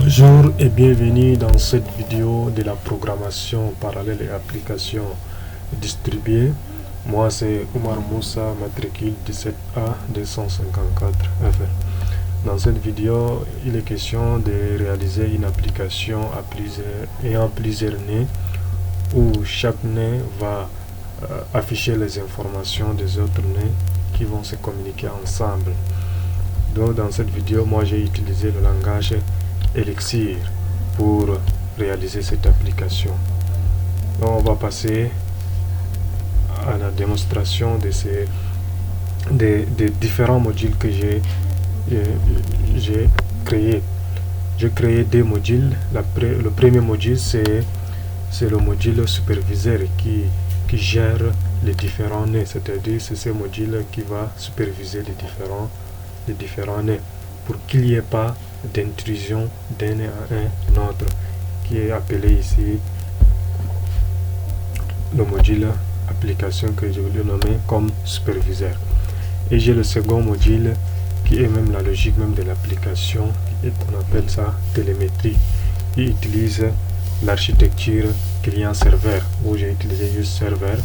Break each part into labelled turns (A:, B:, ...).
A: Bonjour et bienvenue dans cette vidéo de la programmation parallèle et application distribuée. Moi c'est Oumar Moussa, matricule 17A 254F. Dans cette vidéo, il est question de réaliser une application ayant plusieurs nœuds où chaque nœud va afficher les informations des autres nœuds qui vont se communiquer ensemble. Donc dans cette vidéo, moi j'ai utilisé le langage Elixir pour réaliser cette application. Donc on va passer à la démonstration de des différents modules que j'ai créés. J'ai créé deux modules. Le premier module c'est le module superviseur qui gère les différents nœuds, c'est-à-dire c'est ce module qui va superviser les différents nœuds pour qu'il n'y ait pas d'intrusion d'un nœud à un autre, qui est appelé ici le module application que je voulais nommer comme superviseur. Et j'ai le second module qui est même la logique même de l'application, et on appelle ça télémétrie, qui utilise l'architecture client-serveur, où j'ai utilisé juste serveur,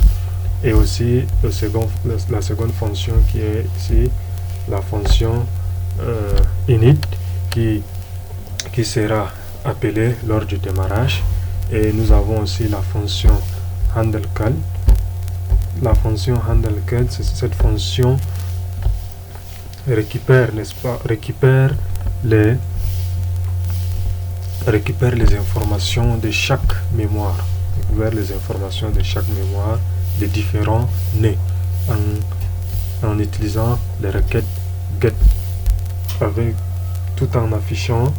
A: et aussi la seconde fonction qui est ici la fonction init qui sera appelée lors du démarrage. Et nous avons aussi la fonction handleCall. La fonction handleCall, c'est cette fonction récupère les informations de chaque mémoire, des différents nœuds en utilisant les requêtes get, tout en affichant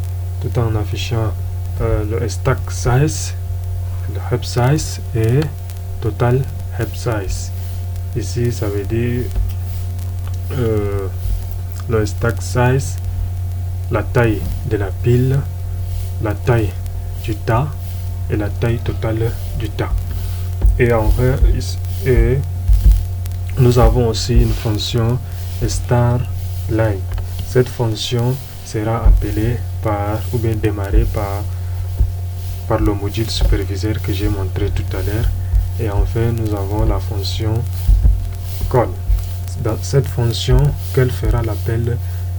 A: le stack size, le heap size et total heap size. Ici ça veut dire le stack size, la taille de la pile, la taille du tas et la taille totale du tas. Et enfin, nous avons aussi une fonction start line. Cette fonction sera appelée ou bien démarrée par le module superviseur que j'ai montré tout à l'heure. Et enfin, nous avons la fonction call. Dans cette fonction, qu'elle fera l'appel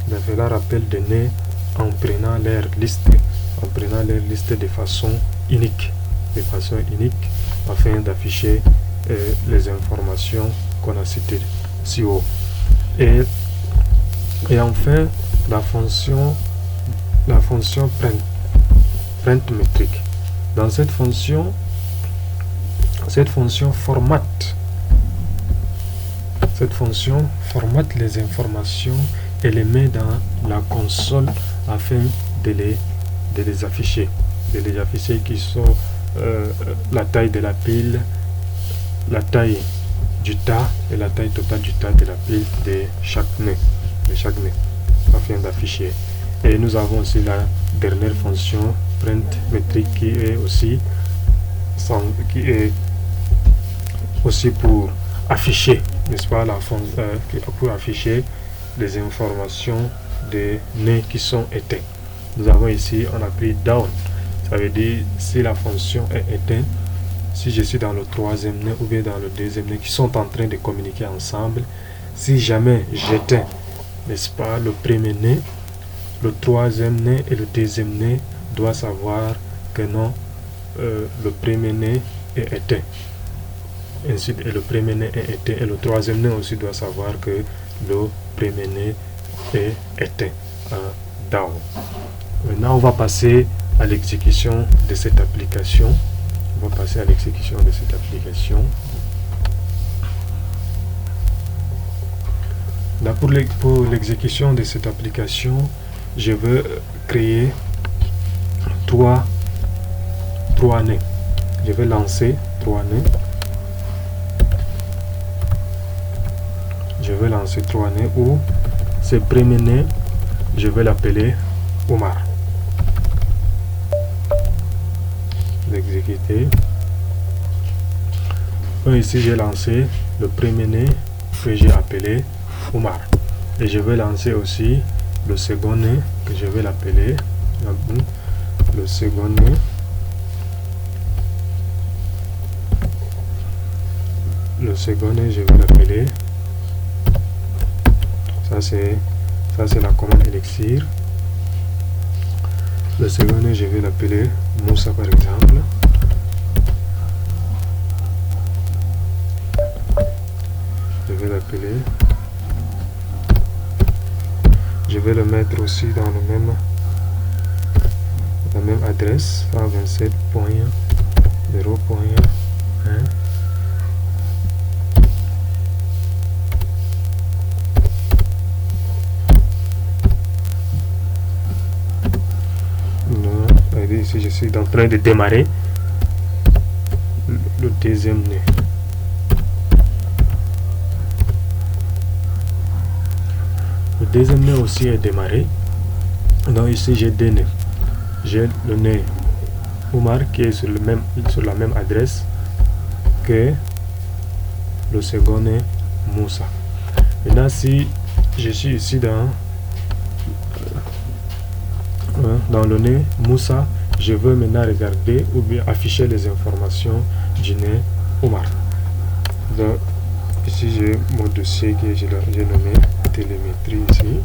A: de nœuds en prenant leur liste de façon unique, afin d'afficher les informations qu'on a citées si haut. Et enfin, la fonction print métrique. Dans cette fonction formate les informations et les met dans la console afin de les afficher, qui sont la taille de la pile, la taille du tas et la taille totale du tas de la pile de chaque nœud, afin d'afficher. Et nous avons aussi la dernière fonction print métrique qui est aussi pour afficher, n'est-ce pas, pour afficher les informations des nœuds qui sont éteints. Nous avons ici, on a pris down, ça veut dire si la fonction est éteinte, si je suis dans le troisième nœud ou bien dans le deuxième nœud qui sont en train de communiquer ensemble, si jamais j'éteins, n'est-ce pas, le premier nœud, le troisième nœud et le deuxième nœud doivent savoir que non, le premier nœud est éteint. Ainsi, et le premier nœud est éteint, et le troisième nœud aussi doit savoir que le premier nœud est éteint. Down. Maintenant, on va passer à l'exécution de cette application. Là, pour l'exécution de cette application, je veux créer trois nœuds. Je vais lancer trois nœuds. Où ce premier nœud, je vais l'appeler Oumar. L'exécuter. Ici, j'ai lancé le premier nœud que j'ai appelé Oumar. Et je vais lancer aussi le second nœud que je vais l'appeler le second nœud. Le second nœud, je vais l'appeler, ça c'est la commande Elixir. Le second nœud, je vais l'appeler Moussa par exemple. Je vais l'appeler. Je vais le mettre aussi dans la même adresse, 127.0.1. Ici, je suis en train de démarrer le deuxième nœud. Le deuxième nœud aussi est démarré. Donc ici, j'ai deux nœuds. J'ai le nœud Oumar qui est sur la même adresse que le second nœud Moussa. Maintenant, si je suis ici dans le nœud Moussa, je veux maintenant regarder ou bien afficher les informations du nœud Oumar. Donc ici j'ai mon dossier que j'ai nommé télémétrie ici.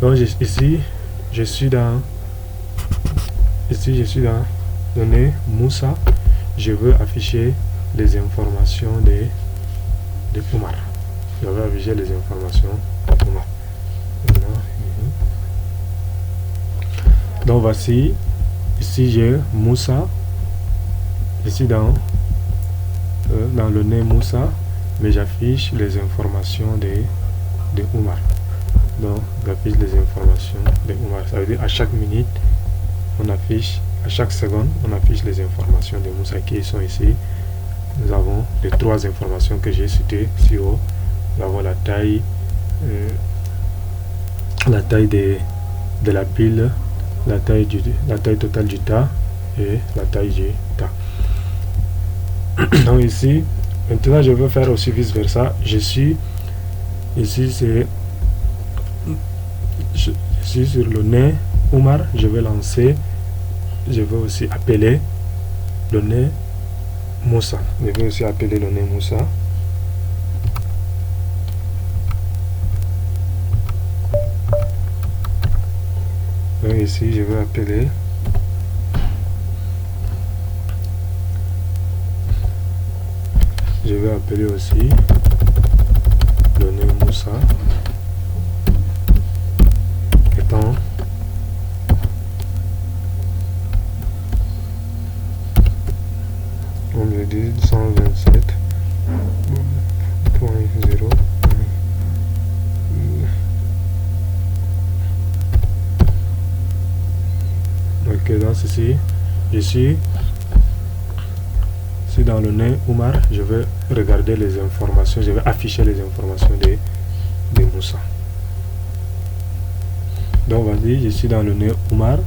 A: Donc ici je suis dans le nœud Moussa. Je veux afficher les informations de Oumar. Je veux afficher les informations d'Oumar. Donc voici, ici j'ai Moussa, ici dans le nœud Moussa, mais j'affiche les informations de Oumar. Donc j'affiche les informations de Oumar. Ça veut dire à chaque minute on affiche, à chaque seconde on affiche les informations de Moussa qui sont ici. Nous avons les trois informations que j'ai citées si haut. Nous avons la taille de la pile, la taille totale du tas et la taille du tas. Donc ici maintenant je veux faire aussi vice versa. Je suis sur le nœud Oumar, je vais lancer, je vais aussi appeler le nœud Moussa. Je vais aussi appeler le nœud Moussa. Donc ici je vais appeler aussi le nœud Moussa étant on me dit 127.0. Ok, donc ceci, je suis dans le nœud Oumar, je vais regarder les informations, je vais afficher les informations de Moussa. Donc vas-y, je suis dans le nœud Oumar,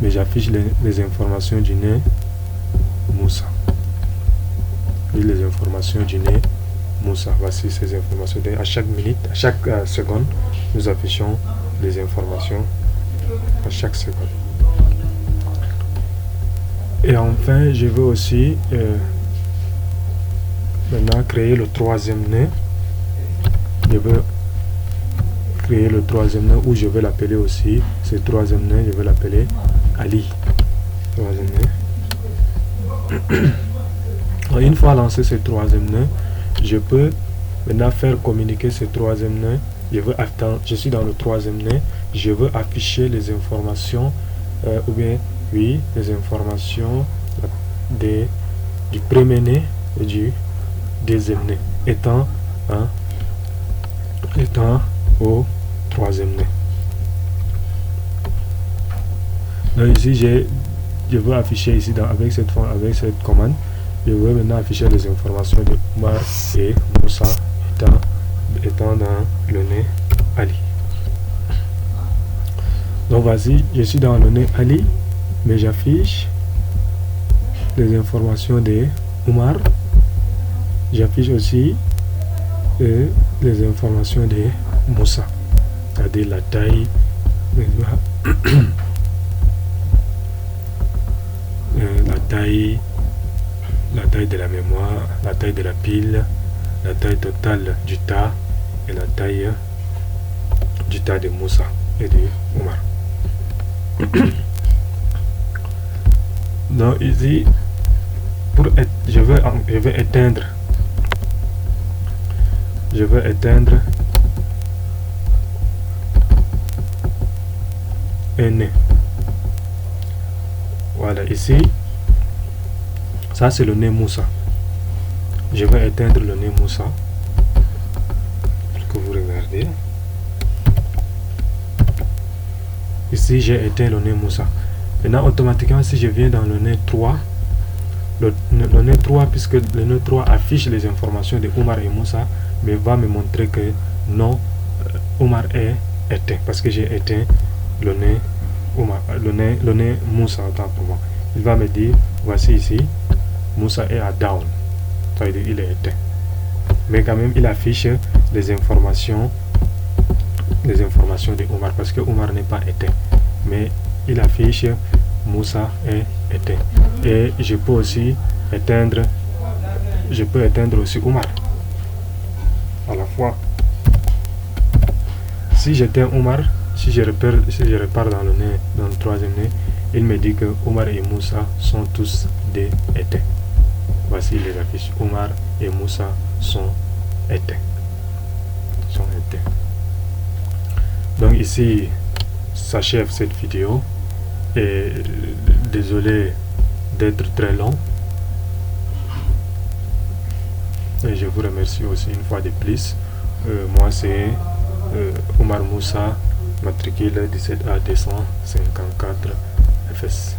A: mais j'affiche les informations du nœud Moussa. Et les informations du nœud Moussa. Voici ces informations. À chaque minute, à chaque seconde, nous affichons les informations à chaque seconde. Et enfin, je veux aussi maintenant créer le troisième nœud. Je veux créer le troisième nœud où je vais l'appeler aussi. Ce troisième nœud, je vais l'appeler Ali. Troisième nœud. Une fois lancé ce troisième nœud, je peux maintenant faire communiquer ce troisième nœud. Je suis dans le troisième nœud. Je veux afficher les informations les informations du premier nœud et du deuxième nœud étant au troisième nœud. Donc ici je veux afficher ici avec cette commande, je veux maintenant afficher les informations de Oumar et Moussa étant étant dans le nez Ali. Donc voici, je suis dans le nez Ali, mais j'affiche les informations de Omar. J'affiche aussi les informations de Moussa, c'est-à-dire la taille, la taille de la mémoire, la taille de la pile, la taille totale du tas et la taille du tas de Moussa et de Omar. Donc ici, je vais éteindre un nez. Voilà, ici, ça c'est le nez Moussa. Je vais éteindre le nez Moussa pour que vous regardez. Ici, j'ai éteint le nez Moussa. Maintenant, automatiquement, si je viens dans le nez 3, le nez 3, puisque le nez 3 affiche les informations de Omar et Moussa, mais va me montrer que non, Omar est éteint, parce que j'ai éteint le nez Omar, le nez Moussa, autant pour moi. Il va me dire, voici ici, Moussa est à down, ça veut dire il est éteint. Mais quand même, il affiche les informations de Omar, parce que Omar n'est pas éteint. Mais il affiche Moussa est éteint. Et je peux aussi éteindre aussi Omar à la fois. Si j'éteins Omar, si je repars dans le troisième nez, il me dit que Omar et Moussa sont tous des éteints. Voici les affiches. Omar et Moussa sont éteints. Donc ici s'achève cette vidéo, et désolé d'être très long, et je vous remercie aussi une fois de plus. Moi c'est Omar Moussa, matricule 17A 254 FS.